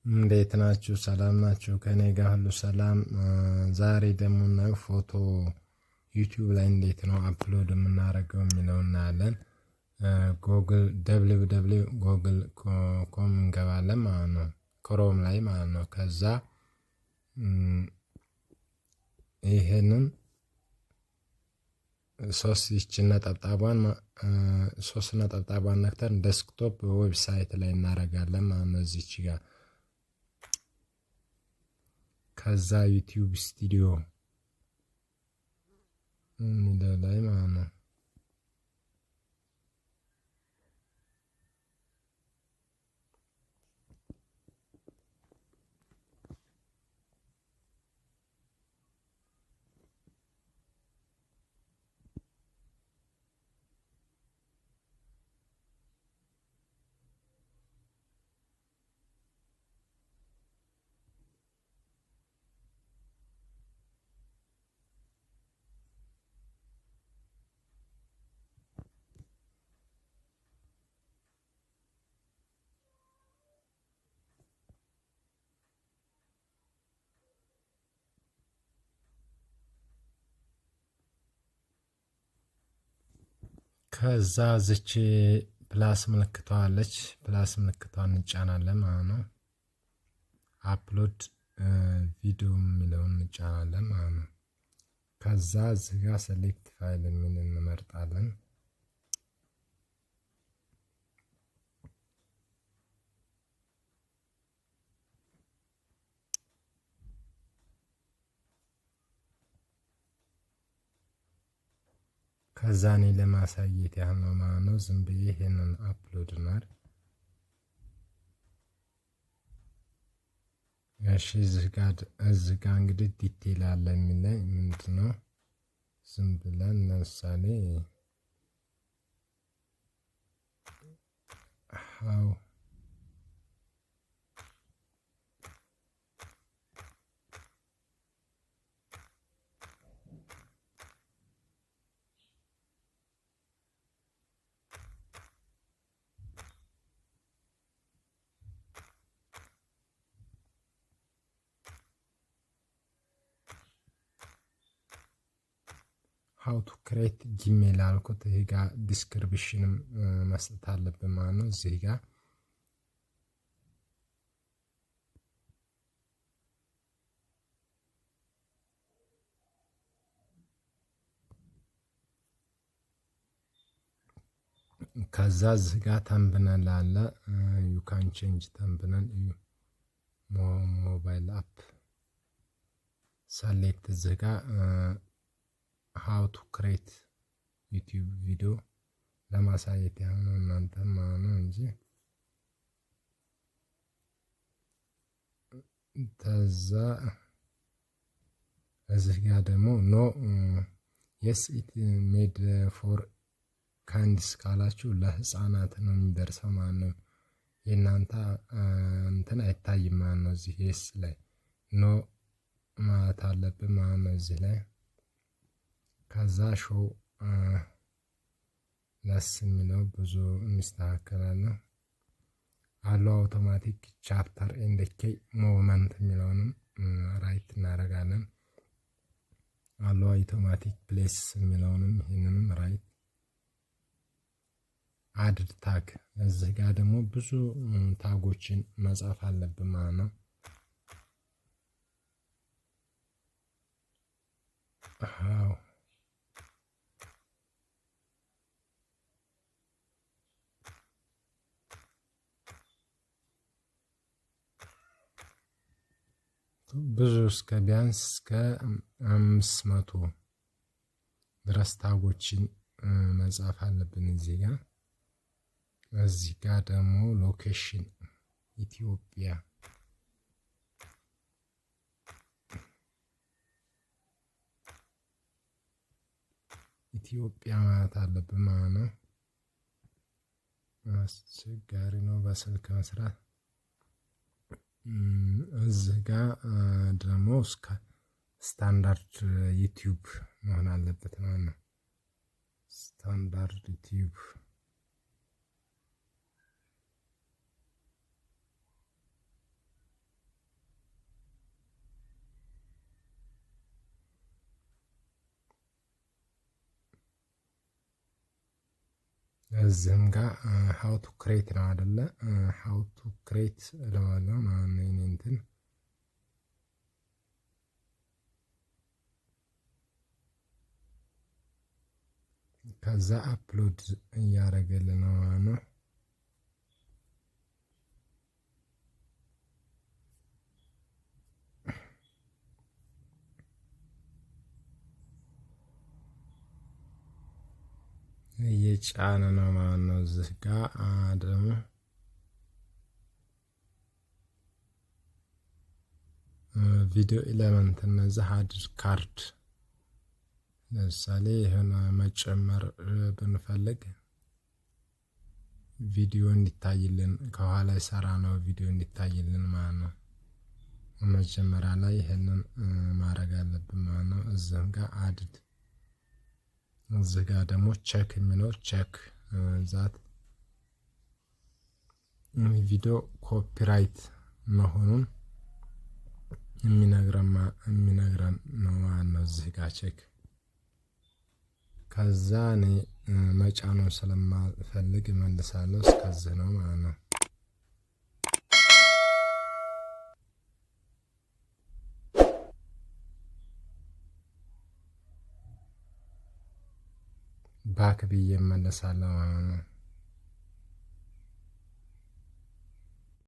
እንዴት ናችሁ? ሰላም ናችሁ? ከኔ ጋር ሁሉ ሰላም። ዛሬ ደግሞ እናየው ፎቶ ዩቲዩብ ላይ እንዴት ነው አፕሎድ የምናደርገው የሚለው እናያለን። ጎግል ጎግል ኮም እንገባለን ማለት ነው፣ ክሮም ላይ ማለት ነው። ከዛ ይሄንን ሶስት ነጠብጣቧን ነክተን ዴስክቶፕ ዌብሳይት ላይ እናደርጋለን ማለት ነው። እዚች ጋር ከዛ ዩቲዩብ ስቱዲዮ ላይ ማለት ነው። ከዛ ዝች ፕላስ ምልክቷለች፣ ፕላስ ምልክቷን እንጫናለን ማለት ነው። አፕሎድ ቪዲዮ የሚለውን እንጫናለን ማለት ነው። ከዛ እዚህ ጋር ሴሌክት ፋይል የሚል እንመርጣለን። ከዛ እኔ ለማሳየት ያህል ነው ማለት ነው። ዝም ብዬ ይሄንን አፕሎድ እናድርግ። እሺ እዚህ ጋር እንግዲህ ዲቴል አለ የሚለኝ ምንድነው? ዝም ብለን ለምሳሌ ሃው ሃው ቱ ክሬት ጂሜል አልኩት። ይሄ ጋር ዲስክሪፕሽንም መስጠት አለብን ማለት ነው። እዚህ ጋር ከዛ እዚህ ጋር ተንብነል አለ። ዩ ካን ቼንጅ ተንብነል ሞባይል አፕ ሰሌክት እዚህ ጋር ሃው ቱ ክሬት ዩቲዩብ ቪዲዮ ለማሳየት ያህል ነው እናንተ ማለት ነው እንጂ ከዛ እዚህ ጋር ደግሞ ኖ የስ ኢት ሜድ ፎር ካንዲስ ካላችሁ ለህፃናት ነው የሚደርሰው ማለት ነው። የእናንተ እንትን አይታይም ማለት ነው። እዚህ የስ ላይ ኖ ማለት አለብን ማለት ነው እዚህ ላይ። ከዛ ሾው ለስ የሚለው ብዙ የሚስተካከላል አለው። አውቶማቲክ ቻፕተር ኤንድ ኬይ ሙቭመንት የሚለውንም ራይት እናደርጋለን። አለው አውቶማቲክ ፕሌስ የሚለውንም ይህንንም ራይት። አድድ ታግ እዚህ ጋር ደግሞ ብዙ ታጎችን መጻፍ አለብን ማለት ነው። አዎ ብዙ እስከ ቢያንስ እስከ 500 ድረስ ታጎችን መጻፍ አለብን እዚህ ጋር። እዚህ ጋር ደግሞ ሎኬሽን ኢትዮጵያ ማለት አለብን ማለት ነው። አስቸጋሪ ነው በስልክ መስራት። እዚህ ጋር ደግሞ እስከ ስታንዳርድ ዩቲዩብ መሆን አለበት ማለት ነው። ስታንዳርድ ዩቲዩብ እዚህም ጋር ሃው ቱ ክሬት ነው አይደለ? ሃው ቱ ክሬት እለዋለሁ ማለት ነው። እኔ እንትን ከዛ አፕሎድ እያደረገልን ነው ማለት ነው። እየጫነ ነው ማለት ነው። እዚህ ጋር ደግሞ ቪዲዮ ኤሌመንት እነዚህ አድድ ካርድ ለምሳሌ የሆነ መጨመር ብንፈልግ ቪዲዮ እንዲታይልን ከኋላ የሰራ ነው ቪዲዮ እንዲታይልን ማለት ነው። መጀመሪያ ላይ ይሄንን ማድረግ አለብን ማለት ነው። እዚህም ጋር አድድ እዚህ ጋር ደግሞ ቼክ የሚለው ቼክ ዛት ቪዲዮ ኮፒራይት መሆኑን የሚነግረን ነው ማለት ነው። እዚህ ጋር ቼክ ከዛ እኔ መጫኑን ስለማልፈልግ እመልሳለሁ። እስከዚህ ነው ማለት ነው። ባክ ብዬ እመለሳለሁ ማለት ነው።